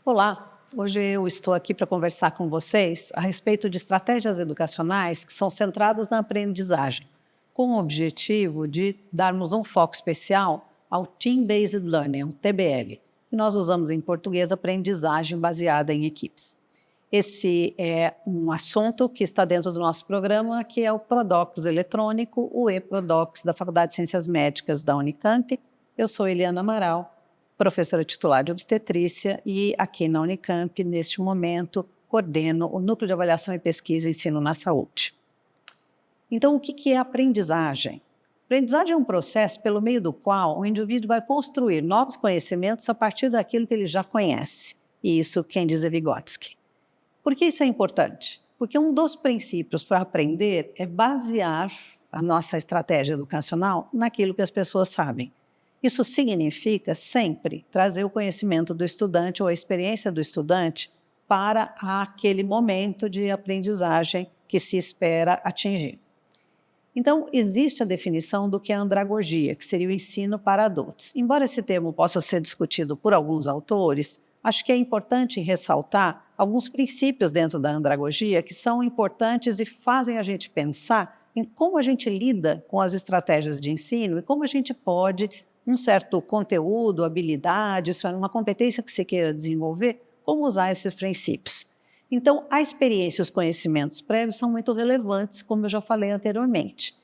Olá, hoje eu estou aqui para conversar com vocês a respeito de estratégias educacionais que são centradas na aprendizagem, com o objetivo de darmos um foco especial ao Team-Based Learning, o TBL, que nós usamos em português aprendizagem baseada em equipes. Esse é um assunto que está dentro do nosso programa, que é o Prodocs eletrônico, o e-Prodocs da Faculdade de Ciências Médicas da Unicamp. Eu sou Eliana Amaral, professora titular de obstetrícia e aqui na Unicamp, neste momento, coordeno o Núcleo de Avaliação e Pesquisa e Ensino na Saúde. Então, o que é aprendizagem? Aprendizagem é um processo pelo meio do qual o indivíduo vai construir novos conhecimentos a partir daquilo que ele já conhece. E isso quem diz é Vygotsky. Por que isso é importante? Porque um dos princípios para aprender é basear a nossa estratégia educacional naquilo que as pessoas sabem. Isso significa sempre trazer o conhecimento do estudante ou a experiência do estudante para aquele momento de aprendizagem que se espera atingir. Então, existe a definição do que é andragogia, que seria o ensino para adultos. Embora esse termo possa ser discutido por alguns autores, acho que é importante ressaltar alguns princípios dentro da andragogia que são importantes e fazem a gente pensar em como a gente lida com as estratégias de ensino e como a gente pode, um certo conteúdo, habilidade, isso é uma competência que se queira desenvolver, como usar esses princípios. Então, a experiência e os conhecimentos prévios são muito relevantes, como eu já falei anteriormente.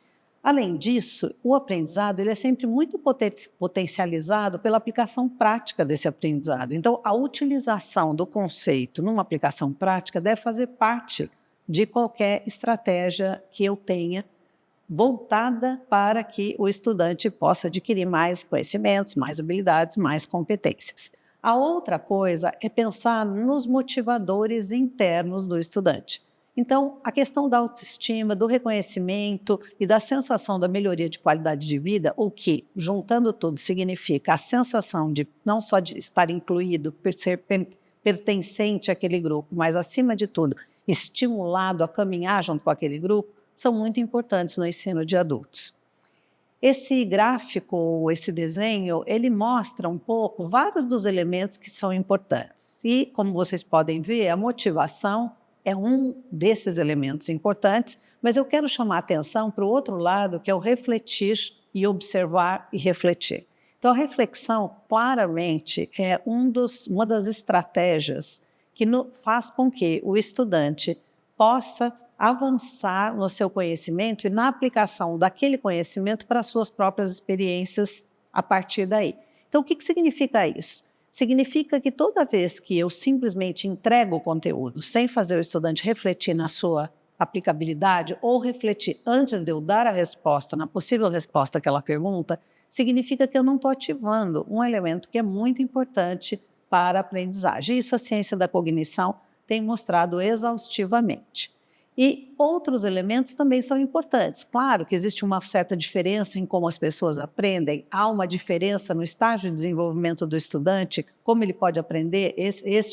Além disso, o aprendizado ele é sempre muito potencializado pela aplicação prática desse aprendizado. Então, a utilização do conceito numa aplicação prática deve fazer parte de qualquer estratégia que eu tenha voltada para que o estudante possa adquirir mais conhecimentos, mais habilidades, mais competências. A outra coisa é pensar nos motivadores internos do estudante. Então, a questão da autoestima, do reconhecimento e da sensação da melhoria de qualidade de vida, o que, juntando tudo, significa a sensação de não só de estar incluído, ser pertencente àquele grupo, mas, acima de tudo, estimulado a caminhar junto com aquele grupo, são muito importantes no ensino de adultos. Esse gráfico, esse desenho, ele mostra um pouco vários dos elementos que são importantes. E, como vocês podem ver, a motivação é um desses elementos importantes, mas eu quero chamar a atenção para o outro lado, que é o refletir e observar e refletir. Então, a reflexão, claramente, é uma das estratégias que faz com que o estudante possa avançar no seu conhecimento e na aplicação daquele conhecimento para as suas próprias experiências a partir daí. Então, o que significa isso? Significa que toda vez que eu simplesmente entrego o conteúdo sem fazer o estudante refletir na sua aplicabilidade ou refletir antes de eu dar a resposta, na possível resposta àquela pergunta, significa que eu não estou ativando um elemento que é muito importante para a aprendizagem. Isso a ciência da cognição tem mostrado exaustivamente. E outros elementos também são importantes. Claro que existe uma certa diferença em como as pessoas aprendem, há uma diferença no estágio de desenvolvimento do estudante, como ele pode aprender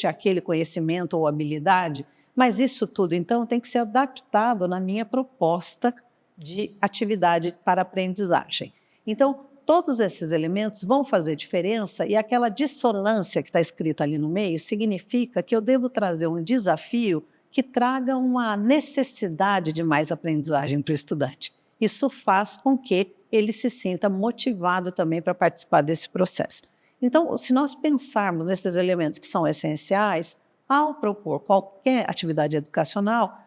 aquele conhecimento ou habilidade, mas isso tudo, então, tem que ser adaptado na minha proposta de atividade para aprendizagem. Então, todos esses elementos vão fazer diferença e aquela dissonância que está escrita ali no meio significa que eu devo trazer um desafio que traga uma necessidade de mais aprendizagem para o estudante. Isso faz com que ele se sinta motivado também para participar desse processo. Então, se nós pensarmos nesses elementos que são essenciais, ao propor qualquer atividade educacional,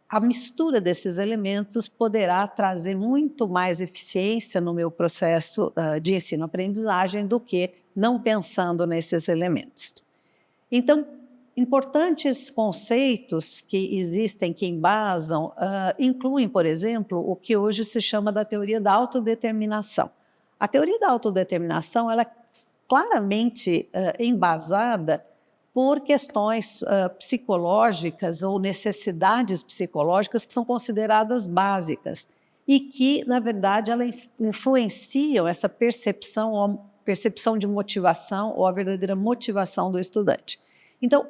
a mistura desses elementos poderá trazer muito mais eficiência no meu processo de ensino-aprendizagem do que não pensando nesses elementos. Então, importantes conceitos que existem, que embasam, incluem, por exemplo, o que hoje se chama da teoria da autodeterminação. A teoria da autodeterminação ela é claramente embasada por questões psicológicas ou necessidades psicológicas que são consideradas básicas e que, na verdade, elas influenciam essa percepção de motivação ou a verdadeira motivação do estudante. Então,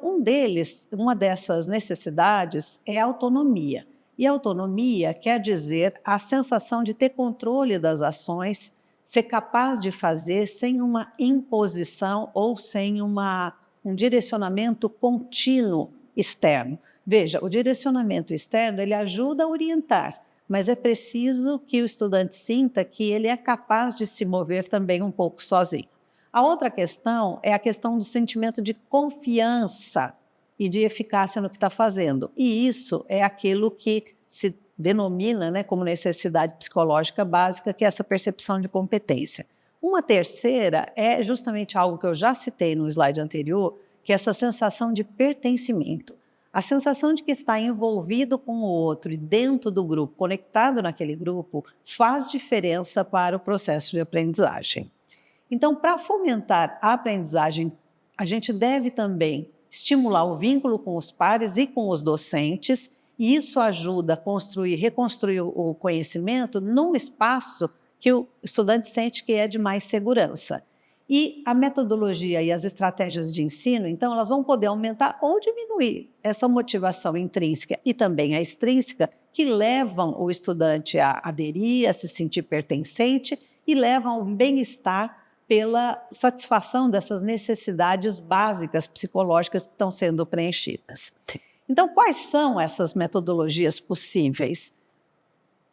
uma dessas necessidades é a autonomia. E a autonomia quer dizer a sensação de ter controle das ações, ser capaz de fazer sem uma imposição ou sem uma um direcionamento contínuo externo. Veja, o direcionamento externo ele ajuda a orientar, mas é preciso que o estudante sinta que ele é capaz de se mover também um pouco sozinho. A outra questão é a questão do sentimento de confiança e de eficácia no que está fazendo. E isso é aquilo que se denomina, né, como necessidade psicológica básica, que é essa percepção de competência. Uma terceira é justamente algo que eu já citei no slide anterior, que é essa sensação de pertencimento. A sensação de que está envolvido com o outro e dentro do grupo, conectado naquele grupo, faz diferença para o processo de aprendizagem. Então, para fomentar a aprendizagem, a gente deve também estimular o vínculo com os pares e com os docentes, e isso ajuda a construir, reconstruir o conhecimento num espaço que o estudante sente que é de mais segurança. E a metodologia e as estratégias de ensino, então, elas vão poder aumentar ou diminuir essa motivação intrínseca e também a extrínseca, que levam o estudante a aderir, a se sentir pertencente e levam ao bem-estar pela satisfação dessas necessidades básicas psicológicas que estão sendo preenchidas. Então, quais são essas metodologias possíveis?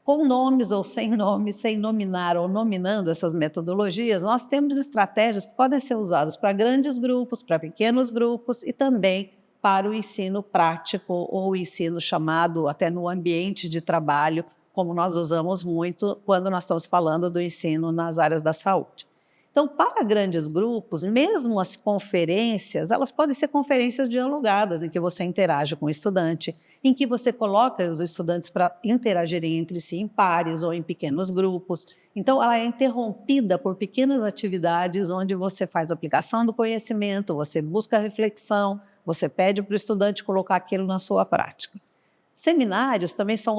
Com nomes ou sem nomes, sem nominar ou nominando essas metodologias, nós temos estratégias que podem ser usadas para grandes grupos, para pequenos grupos e também para o ensino prático ou o ensino chamado até no ambiente de trabalho, como nós usamos muito quando nós estamos falando do ensino nas áreas da saúde. Então, para grandes grupos, mesmo as conferências, elas podem ser conferências dialogadas, em que você interage com o estudante, em que você coloca os estudantes para interagirem entre si em pares ou em pequenos grupos. Então, ela é interrompida por pequenas atividades onde você faz a aplicação do conhecimento, você busca a reflexão, você pede para o estudante colocar aquilo na sua prática. Seminários também são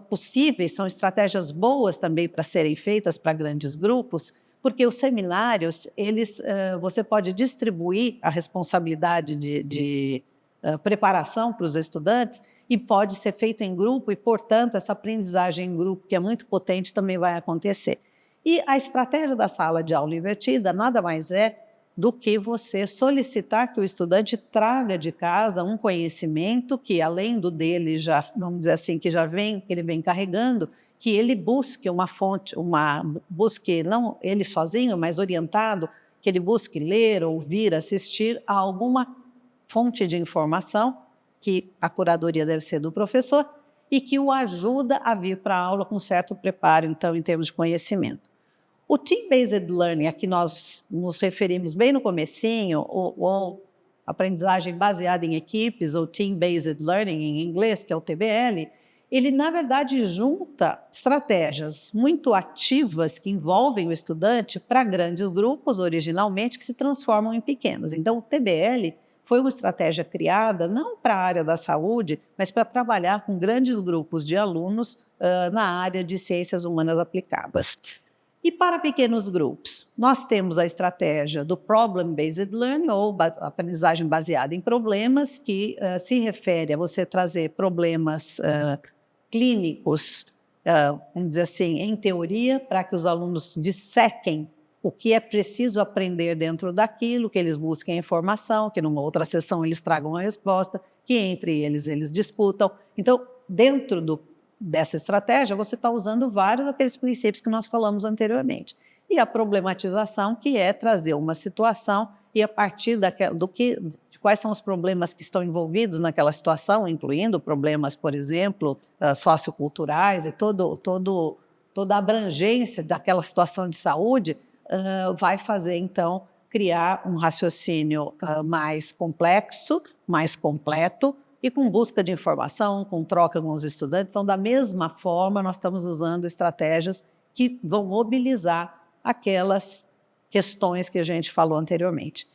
possíveis, são estratégias boas também para serem feitas para grandes grupos, porque os seminários, você pode distribuir a responsabilidade de preparação para os estudantes e pode ser feito em grupo e, portanto, essa aprendizagem em grupo, que é muito potente, também vai acontecer. E a estratégia da sala de aula invertida nada mais é do que você solicitar que o estudante traga de casa um conhecimento que, além do dele, já, vamos dizer assim, que ele vem carregando, que ele busque uma fonte, busque não ele sozinho, mas orientado, que ele busque ler, ouvir, assistir a alguma fonte de informação, que a curadoria deve ser do professor, e que o ajuda a vir para a aula com certo preparo, então, em termos de conhecimento. O Team-Based Learning, a que nós nos referimos bem no comecinho, ou aprendizagem baseada em equipes, ou Team-Based Learning em inglês, que é o TBL, ele, na verdade, junta estratégias muito ativas que envolvem o estudante para grandes grupos, originalmente, que se transformam em pequenos. Então, o TBL foi uma estratégia criada não para a área da saúde, mas para trabalhar com grandes grupos de alunos na área de ciências humanas aplicadas. E para pequenos grupos, nós temos a estratégia do Problem-Based Learning, ou aprendizagem baseada em problemas, que se refere a você trazer problemas clínicos, vamos dizer assim, em teoria, para que os alunos dissequem o que é preciso aprender dentro daquilo, que eles busquem a informação, que numa outra sessão eles tragam a resposta, que entre eles discutam. Então, dentro dessa estratégia, você está usando vários daqueles princípios que nós falamos anteriormente. E a problematização, que é trazer uma situação e a partir de quais são os problemas que estão envolvidos naquela situação, incluindo problemas, por exemplo, socioculturais e toda a abrangência daquela situação de saúde, vai fazer, então, criar um raciocínio mais complexo, mais completo e com busca de informação, com troca com os estudantes. Então, da mesma forma, nós estamos usando estratégias que vão mobilizar aquelas questões que a gente falou anteriormente.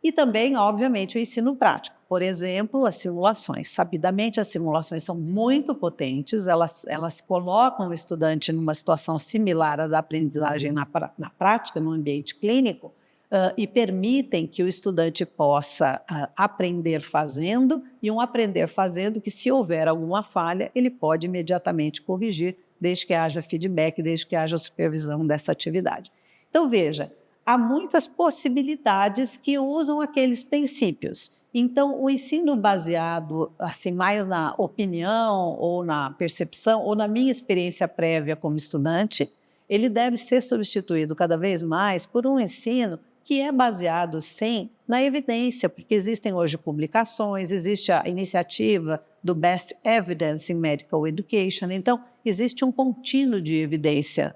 E também, obviamente, o ensino prático. Por exemplo, as simulações. Sabidamente, as simulações são muito potentes, elas colocam o estudante numa situação similar à da aprendizagem na prática, no ambiente clínico, e permitem que o estudante possa aprender fazendo, e um aprender fazendo que, se houver alguma falha, ele pode imediatamente corrigir, desde que haja feedback, desde que haja supervisão dessa atividade. Então, veja, há muitas possibilidades que usam aqueles princípios. Então, o ensino baseado assim mais na opinião ou na percepção ou na minha experiência prévia como estudante, ele deve ser substituído cada vez mais por um ensino que é baseado, sim, na evidência, porque existem hoje publicações, existe a iniciativa do Best Evidence in Medical Education, então existe um contínuo de evidência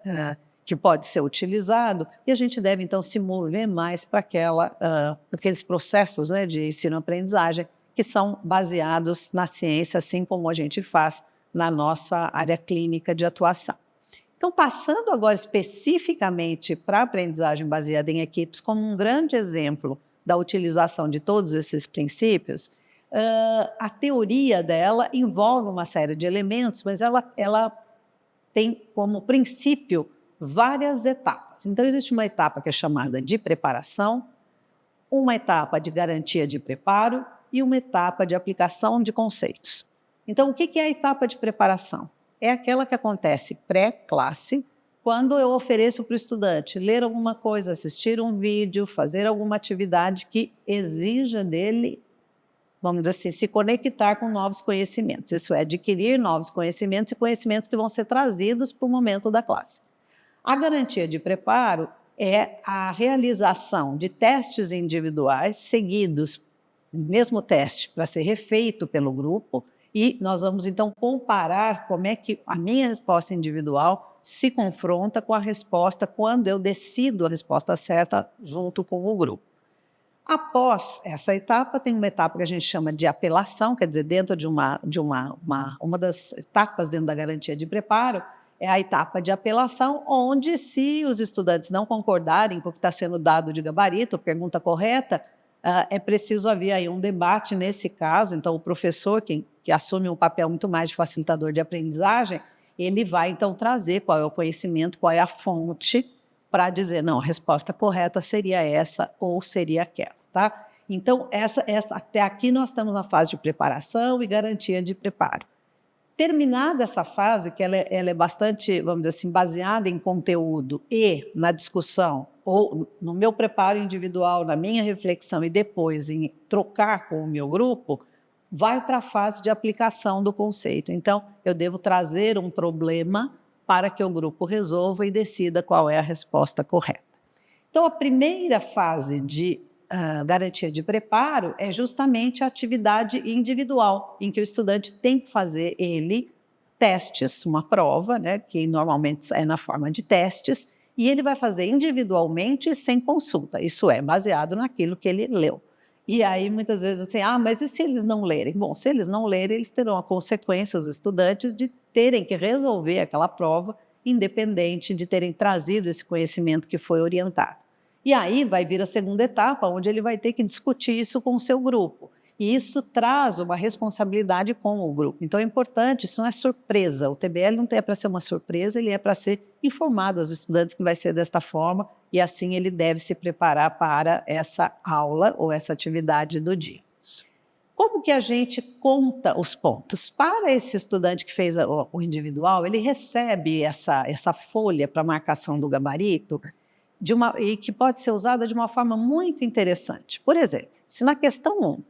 que pode ser utilizado, e a gente deve, então, se mover mais para aqueles processos, né, de ensino-aprendizagem que são baseados na ciência, assim como a gente faz na nossa área clínica de atuação. Então, passando agora especificamente para a aprendizagem baseada em equipes, como um grande exemplo da utilização de todos esses princípios, a teoria dela envolve uma série de elementos, mas ela tem como princípio várias etapas. Então, existe uma etapa que é chamada de preparação, uma etapa de garantia de preparo e uma etapa de aplicação de conceitos. Então, o que é a etapa de preparação? É aquela que acontece pré-classe, quando eu ofereço para o estudante ler alguma coisa, assistir um vídeo, fazer alguma atividade que exija dele, vamos dizer assim, se conectar com novos conhecimentos. Isso é, adquirir novos conhecimentos e conhecimentos que vão ser trazidos para o momento da classe. A garantia de preparo é a realização de testes individuais seguidos, o mesmo teste para ser refeito pelo grupo, e nós vamos então comparar como é que a minha resposta individual se confronta com a resposta quando eu decido a resposta certa junto com o grupo. Após essa etapa, tem uma etapa que a gente chama de apelação, quer dizer, dentro de uma das etapas dentro da garantia de preparo, é a etapa de apelação, onde, se os estudantes não concordarem com o que está sendo dado de gabarito, pergunta correta, é preciso haver aí um debate nesse caso. Então, o professor, que assume um papel muito mais de facilitador de aprendizagem, ele vai, então, trazer qual é o conhecimento, qual é a fonte, para dizer, não, a resposta correta seria essa ou seria aquela, tá? Então, até aqui nós estamos na fase de preparação e garantia de preparo. Terminada essa fase, que ela é bastante, vamos dizer assim, baseada em conteúdo e na discussão, ou no meu preparo individual, na minha reflexão e depois em trocar com o meu grupo, vai para a fase de aplicação do conceito. Então, eu devo trazer um problema para que o grupo resolva e decida qual é a resposta correta. Então, a primeira fase de garantia de preparo é justamente a atividade individual, em que o estudante tem que fazer testes, uma prova, né, que normalmente é na forma de testes, e ele vai fazer individualmente sem consulta, isso é, baseado naquilo que ele leu. E aí, muitas vezes, assim, mas e se eles não lerem? Bom, se eles não lerem, eles terão a consequência, os estudantes, de terem que resolver aquela prova, independente de terem trazido esse conhecimento que foi orientado. E aí vai vir a segunda etapa, onde ele vai ter que discutir isso com o seu grupo. E isso traz uma responsabilidade com o grupo. Então é importante, isso não é surpresa. O TBL não é para ser uma surpresa, ele é para ser informado aos estudantes que vai ser desta forma, e assim ele deve se preparar para essa aula ou essa atividade do dia. Como que a gente conta os pontos? Para esse estudante que fez o individual, ele recebe essa folha para marcação do gabarito, e que pode ser usada de uma forma muito interessante. Por exemplo, se na questão 1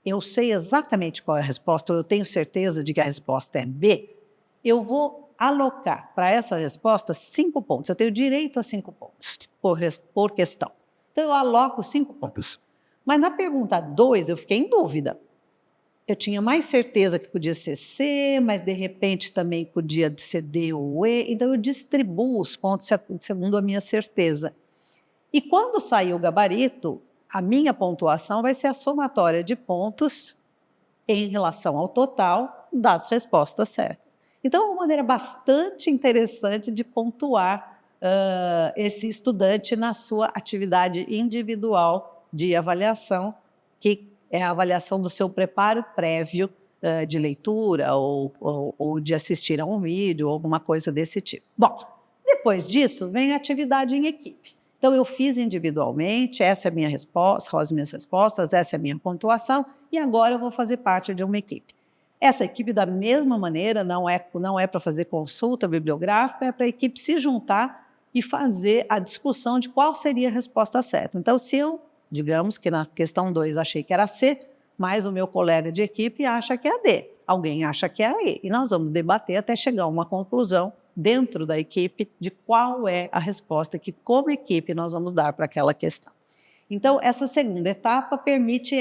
eu sei exatamente qual é a resposta, ou eu tenho certeza de que a resposta é B, eu vou alocar para essa resposta 5 pontos. Eu tenho direito a 5 pontos por questão. Então, eu aloco 5 pontos. Mas na pergunta 2, eu fiquei em dúvida. Eu tinha mais certeza que podia ser C, mas de repente também podia ser D ou E, então eu distribuo os pontos segundo a minha certeza. E quando sair o gabarito, a minha pontuação vai ser a somatória de pontos em relação ao total das respostas certas. Então, é uma maneira bastante interessante de pontuar esse estudante na sua atividade individual de avaliação, que é a avaliação do seu preparo prévio de leitura ou de assistir a um vídeo, ou alguma coisa desse tipo. Bom, depois disso, vem a atividade em equipe. Então, eu fiz individualmente, essa é a minha resposta, são as minhas respostas, essa é a minha pontuação, e agora eu vou fazer parte de uma equipe. Essa equipe, da mesma maneira, não é para fazer consulta bibliográfica, é para a equipe se juntar e fazer a discussão de qual seria a resposta certa. Então, se eu, digamos que na questão 2 achei que era C, mas o meu colega de equipe acha que é D, alguém acha que é E, e nós vamos debater até chegar a uma conclusão dentro da equipe de qual é a resposta que, como equipe, nós vamos dar para aquela questão. Então, essa segunda etapa permite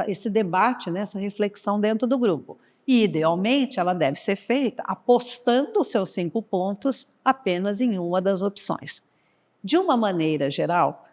esse debate, né, essa reflexão dentro do grupo. E, idealmente, ela deve ser feita apostando os seus 5 pontos apenas em uma das opções. De uma maneira geral,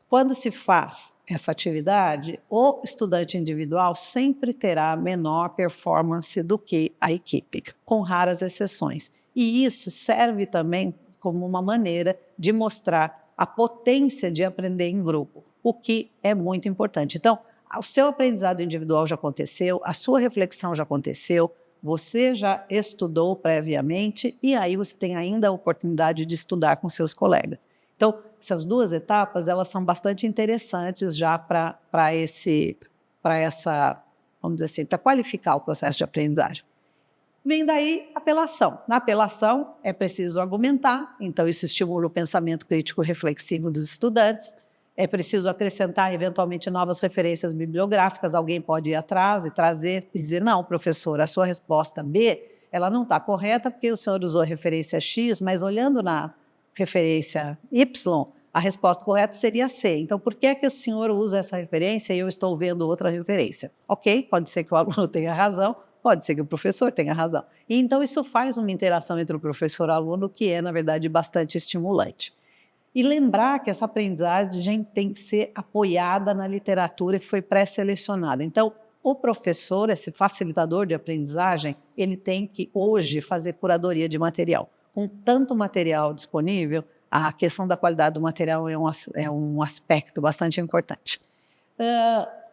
quando se faz essa atividade, o estudante individual sempre terá menor performance do que a equipe, com raras exceções. E isso serve também como uma maneira de mostrar a potência de aprender em grupo, o que é muito importante. Então, o seu aprendizado individual já aconteceu, a sua reflexão já aconteceu, você já estudou previamente e aí você tem ainda a oportunidade de estudar com seus colegas. Então, essas 2 etapas, elas são bastante interessantes já para vamos dizer assim, para qualificar o processo de aprendizagem. Vem daí a apelação. Na apelação, é preciso argumentar, então isso estimula o pensamento crítico reflexivo dos estudantes. É preciso acrescentar, eventualmente, novas referências bibliográficas. Alguém pode ir atrás e trazer e dizer, não, professor, a sua resposta B, ela não está correta porque o senhor usou a referência X, mas olhando na referência Y, a resposta correta seria C. Então, por que é que o senhor usa essa referência e eu estou vendo outra referência? Ok, pode ser que o aluno tenha razão, pode ser que o professor tenha razão. E, então, isso faz uma interação entre o professor e o aluno que é, na verdade, bastante estimulante. E lembrar que essa aprendizagem tem que ser apoiada na literatura que foi pré-selecionada. Então, o professor, esse facilitador de aprendizagem, ele tem que, hoje, fazer curadoria de material. Com tanto material disponível, a questão da qualidade do material é um aspecto bastante importante.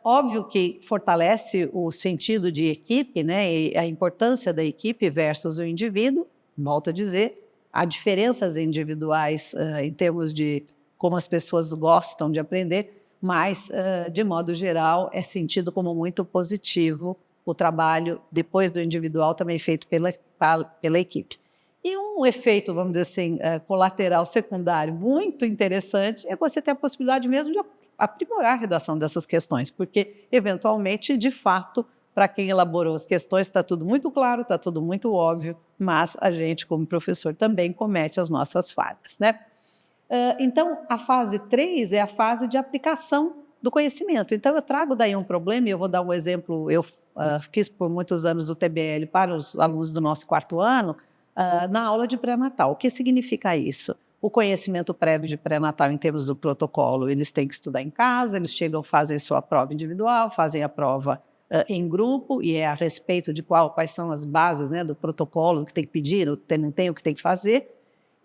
Óbvio que fortalece o sentido de equipe, né, e a importância da equipe versus o indivíduo. Volto a dizer, há diferenças individuais em termos de como as pessoas gostam de aprender, mas, de modo geral, é sentido como muito positivo o trabalho, depois do individual, também feito pela equipe. E um efeito, vamos dizer assim, colateral secundário muito interessante é você ter a possibilidade mesmo de aprimorar a redação dessas questões, porque, eventualmente, de fato, para quem elaborou as questões, está tudo muito claro, está tudo muito óbvio, mas a gente, como professor, também comete as nossas falhas, né? Então, a fase 3 é a fase de aplicação do conhecimento. Então, eu trago daí um problema, e eu vou dar um exemplo. Eu fiz por muitos anos o TBL para os alunos do nosso 4º ano, na aula de pré-natal. O que significa isso? O conhecimento prévio de pré-natal em termos do protocolo, eles têm que estudar em casa, eles chegam, fazem sua prova individual, fazem a prova em grupo, e é a respeito de quais são as bases, né, do protocolo, o que tem que pedir, não tem o que tem que fazer.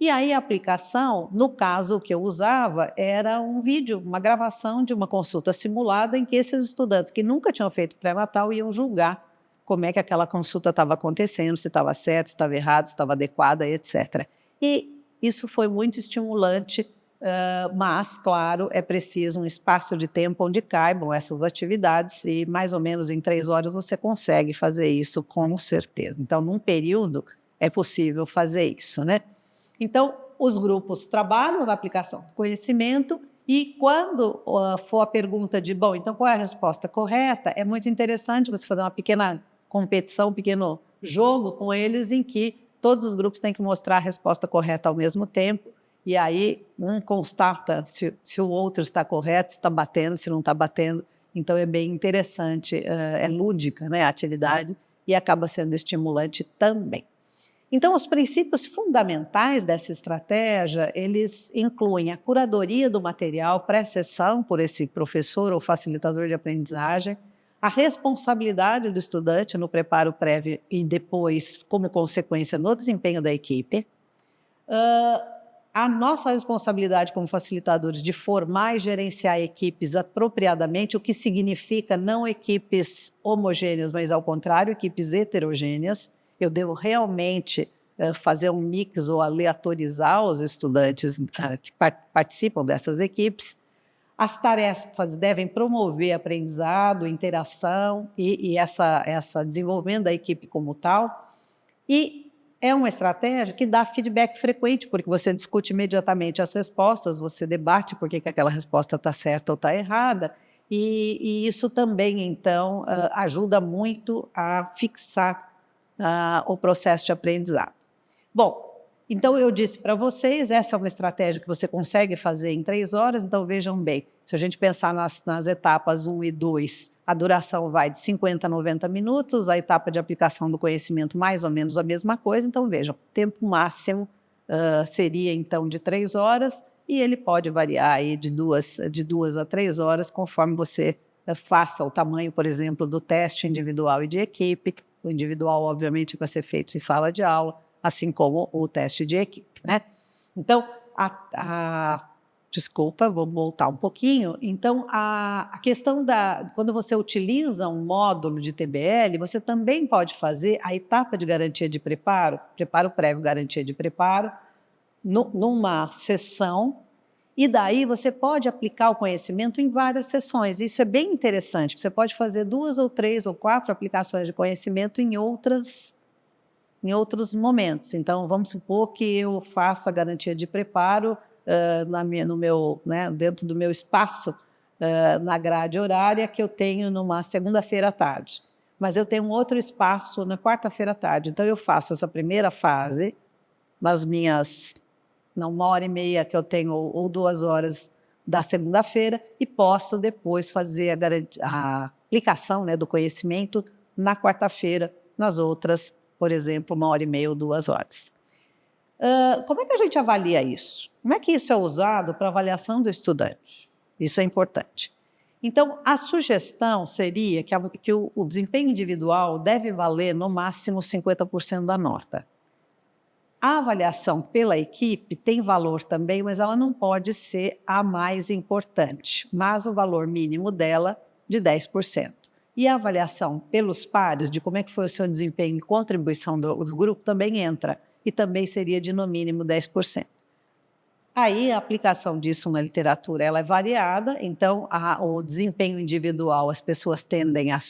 E aí a aplicação, no caso que eu usava, era um vídeo, uma gravação de uma consulta simulada em que esses estudantes que nunca tinham feito pré-natal iam julgar como é que aquela consulta estava acontecendo, se estava certo, se estava errado, se estava adequada, etc. E isso foi muito estimulante, mas, claro, é preciso um espaço de tempo onde caibam essas atividades e mais ou menos em 3 horas você consegue fazer isso com certeza. Então, num período é possível fazer isso, né? Então, os grupos trabalham na aplicação do conhecimento e quando for a pergunta de, bom, então qual é a resposta correta, é muito interessante você fazer uma pequena competição, um pequeno jogo com eles em que todos os grupos têm que mostrar a resposta correta ao mesmo tempo e aí um constata se o outro está correto, se está batendo, se não está batendo. Então, é bem interessante, é lúdica, né, a atividade e acaba sendo estimulante também. Então, os princípios fundamentais dessa estratégia, eles incluem a curadoria do material pré-sessão por esse professor ou facilitador de aprendizagem, a responsabilidade do estudante no preparo prévio e depois, como consequência, no desempenho da equipe, a nossa responsabilidade como facilitadores de formar e gerenciar equipes apropriadamente, o que significa não equipes homogêneas, mas, ao contrário, equipes heterogêneas. Eu devo realmente fazer um mix ou aleatorizar os estudantes que participam dessas equipes. As tarefas devem promover aprendizado, interação e essa desenvolvimento da equipe como tal. E é uma estratégia que dá feedback frequente, porque você discute imediatamente as respostas, você debate por que aquela resposta está certa ou está errada, e isso também, então, ajuda muito a fixar o processo de aprendizado. Bom, então eu disse para vocês, essa é uma estratégia que você consegue fazer em 3 horas, então vejam bem, se a gente pensar nas etapas 1 e 2, a duração vai de 50 a 90 minutos, a etapa de aplicação do conhecimento mais ou menos a mesma coisa, então vejam, o tempo máximo seria então de 3 horas, e ele pode variar aí de 2 a 3 horas, conforme você faça o tamanho, por exemplo, do teste individual e de equipe. O individual, obviamente, vai ser feito em sala de aula, assim como o teste de equipe, né? Então, desculpa, vou voltar um pouquinho. Então, a questão quando você utiliza um módulo de TBL, você também pode fazer a etapa de garantia de preparo prévio, garantia de preparo, numa sessão, e daí você pode aplicar o conhecimento em várias sessões. Isso é bem interessante, você pode fazer 2 ou 3 ou 4 aplicações de conhecimento em outros momentos. Então, vamos supor que eu faça a garantia de preparo dentro do meu espaço, na grade horária que eu tenho numa segunda-feira à tarde. Mas eu tenho um outro espaço na quarta-feira à tarde. Então, eu faço essa primeira fase, nas minhas, na 1h30 que eu tenho, ou 2 horas da segunda-feira, e posso depois fazer a aplicação, né, do conhecimento na quarta-feira, nas outras, por exemplo, 1h30 ou 2 horas. Como é que a gente avalia isso? Como é que isso é usado para avaliação do estudante? Isso é importante. Então, a sugestão seria que o desempenho individual deve valer no máximo 50% da nota. A avaliação pela equipe tem valor também, mas ela não pode ser a mais importante, mas o valor mínimo dela de 10%. E a avaliação pelos pares, de como é que foi o seu desempenho e contribuição do grupo, também entra, e também seria de no mínimo 10%. Aí a aplicação disso na literatura ela é variada, então o desempenho individual as pessoas tendem a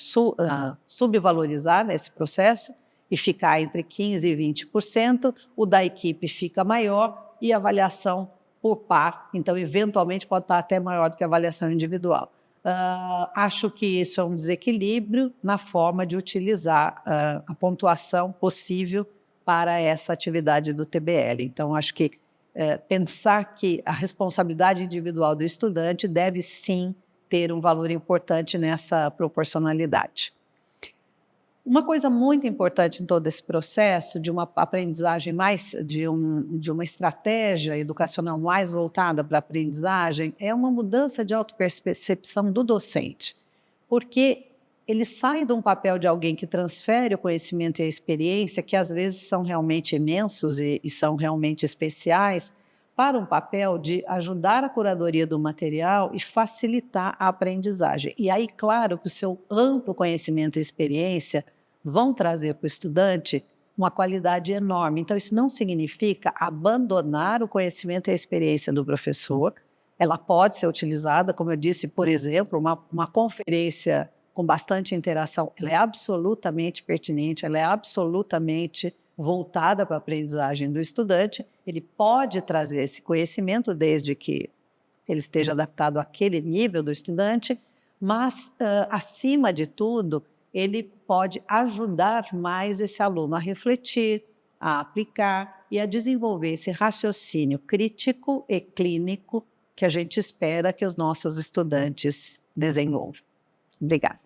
subvalorizar nesse processo e ficar entre 15% e 20%, o da equipe fica maior e a avaliação por par, então eventualmente pode estar até maior do que a avaliação individual. Acho que isso é um desequilíbrio na forma de utilizar a pontuação possível para essa atividade do TBL. Então, acho que pensar que a responsabilidade individual do estudante deve sim ter um valor importante nessa proporcionalidade. Uma coisa muito importante em todo esse processo de uma aprendizagem de uma estratégia educacional mais voltada para a aprendizagem é uma mudança de autopercepção do docente, porque ele sai de um papel de alguém que transfere o conhecimento e a experiência, que às vezes são realmente imensos e são realmente especiais, para um papel de ajudar a curadoria do material e facilitar a aprendizagem. E aí, claro, que o seu amplo conhecimento e experiência vão trazer para o estudante uma qualidade enorme. Então, isso não significa abandonar o conhecimento e a experiência do professor. Ela pode ser utilizada, como eu disse, por exemplo, uma conferência com bastante interação, ela é absolutamente pertinente, ela é absolutamente voltada para a aprendizagem do estudante. Ele pode trazer esse conhecimento desde que ele esteja adaptado àquele nível do estudante, mas, acima de tudo, ele pode ajudar mais esse aluno a refletir, a aplicar e a desenvolver esse raciocínio crítico e clínico que a gente espera que os nossos estudantes desenvolvam. Obrigada.